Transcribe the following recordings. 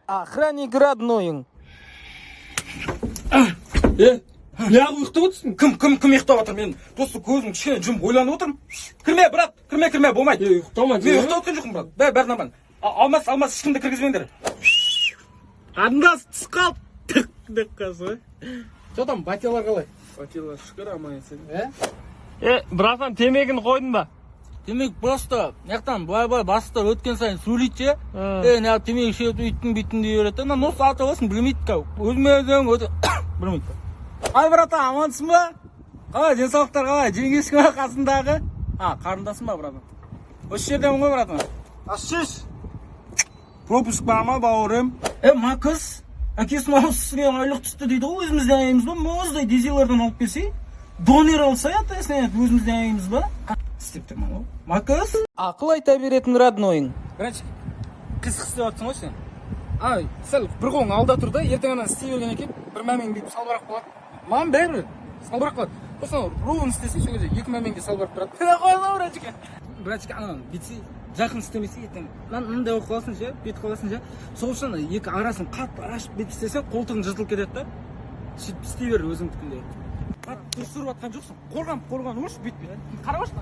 Охранник родной. Неғып ұйықтап отырсың? Кім ұйықтап отыр? Мен просто көзім кішкене жұмып ойланып отырмын. Кірме, брат, кірме, болмайды. Ұйықтама. Мен ұйықтап отқан жоқпын, брат. Бәрі нормально. Алмас, ешкімді кіргізбеңдер. Андас түс қалып. Тық деп қасы. Что там, батялар қалай? Батилар шүкір аман есен. Братан, темегін қойдың ба? Демек, просто, яқтан, былай бастар өткен сайын сөйлейді. Не темек шеуіп үйттің дей береді. Нос аты болсын, білмейді кәу. Өзімен өте, білмейді. Ай, брата, амансың ба? Қалай, денсаулықтар қалай? Жеңгесің ба қасындағы? Қарындасың ба, братан? Осы жерден ғой, братан? Ашшыш. Пропуск бар ма, бауырым? Ма қыз? Әкесінің ауысысымен айлық түсті дейді ғой, өзімізден аяймыз ба? Мұздай дезелерден алып келсей? Донер алса ятасың, өзімізден аяймыз ба? Істеп тұрмын ғой. Ма қыз? Ақыл айта беретін роднойың. Братчик, қыз істеп атсың ғой сен? Сәл бір қолың алда тұр да, ертең анан істей берген екен, бір мәмең бүйтіп салбырақ болады. Маған бәрібір салбырақ болады. Сосын руын істесе, сол кезде екі мәмеңге салбырап тұрады. Қойма, братчик. Братчик, анан бүйтсе, жақын істемесе, ертең мынандай болып қаласың ше, бүйтіп қаласың ше. Сол үшін екі арасын қатты ашып бүйтіп істесе, қолтығың жыртылып кетеді да. Сөйтіп істей бер өзіңдікінде. Дұрыс тұрып атқан жоқсың. Қорған өмірші бүйтпей. Қарамашы.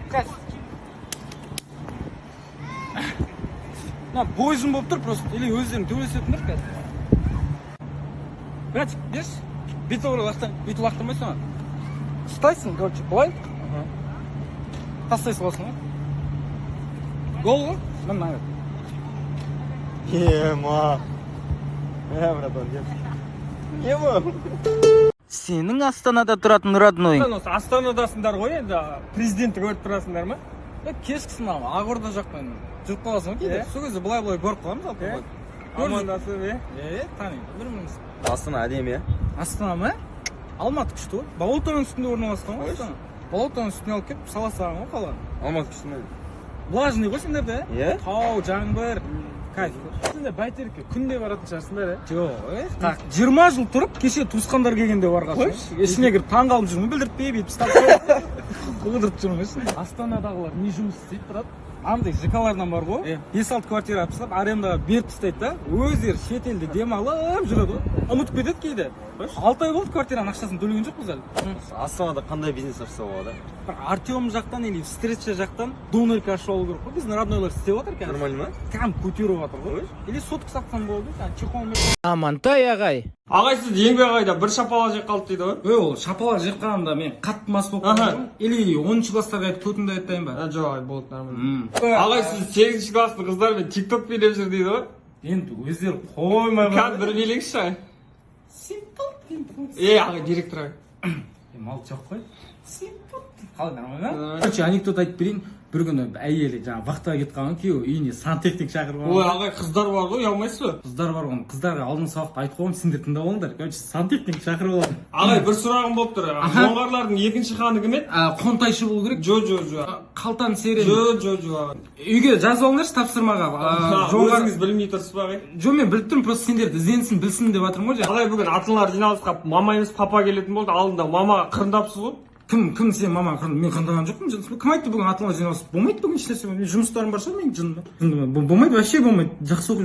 Қазір. Бойжын болып тұр просто. Или өздерің төбелесетіндер қазір. Братик, берші. Бүйтіп лақтырмайсың ана. Ұстайсың, короче, былай. Тастай саласың ғой. Гол ғой? Мен маңыз. Ема. Братан, деп. Сенің Астанада тұратын родной. Астанадасыңдар ғой енді, президентті көріп тұрасыңдар ма? Кешкісін Ақорда жақпен жүріп қаласың ғой кейде. Сол кезде былай көріп қаламыз алпы. Амандасып, танимын, білмейміз. Астана әдемі, Астана ма? Алматы күшті ғой. Балаутаның үстінде орналасқан ғой Астана. Балаутаның үстіне алып келіп сала саған ғой қаланы. Алматы күшті ме? Влажный ғой сендерде, тау, жаңбыр, кайф. сендер бәйтерекке күнде баратын шығарсыңдар, Жоқ, 20 жыл тұрып, кеше туысқандар келгенде барғансың. Ішіне кіріп таң қалып жүрмін, білдіртпей бүйтіп ұстап қылдырып жүрмін. Астанадағылар не жұмыс істейді, брат? Андай ЖК-лардан бар ғой, 5-6 квартира тастап, арендаға беріп тастайды да, өздері шетелде демалып жүреді ғой. Ұмытып кетеді кейде. 6 ай болды квартираның ақшасын төлеген жоқпыз әлі. Астанада қандай бизнес ашса болады? Бір Артем жақтан или встреча жақтан донорка ашып алу керек қой. Біздің роднойлар істеп отыр қазір. Нормально ма? Кәм көтеріп жатыр ғой. Или сотка сатсам болды, чехолмен. Амантай ағай. Ағай, сіз еңбек ағайда бір шапалақ жеп қалды дейді ғой? Ол шапалақ жеп қалғанда мен қатты мас болып қалдым. Или 10-шы класстарға айтып көтімді айтайын ба? Жоқ, болды, нормально. Ағай, сіз 8-ші класстың қыздармен тикток билеп жүр дейді ғой? Енді өздері қоймай Қазір бір билеңізші. Ағай, директор ағай. Мал жоқ қой. Қалай, нормально? Короче, анекдот айтып берейін. Бір күні әйелі жаңа вахтаға кетіп қалған күйеуі үйіне сантехник шақырып алған. Ой, ағай, қыздар бар ғой, ұялмайсыз ба? Қыздар бар ғой, қыздарға алдыңғы сабақта айтып қойғанмын, сендер тыңдап алыңдар. Короче, сантехник шақырып алған. Ағай, бір сұрағым болып тұр. Жоңғарлардың екінші ханы кім еді? Қонтайшы болу керек. Жо. Қалтан серен. Жо. Үйге жазып алыңдаршы тапсырмаға. Өзіңіз білмей тұрсыз ба, ағай? Жоқ, мен біліп тұрмын, просто сендерді ізденсін, білсін деп жатырмын ғой. Ағай, бүгін атылар жиналыс қап, мама емес папа келетін болды, алдында мамаға қырындапсыз ғой? Кім сен мама қырын? Мен қырындаған жоқпын. Кім айтты бүгін атылар жиналыс? Болмайды бүгін ешнәрсе. Жұмыстарым бар шығар менің жынымда. Болмайды, вообще болмайды. Жақсы оқып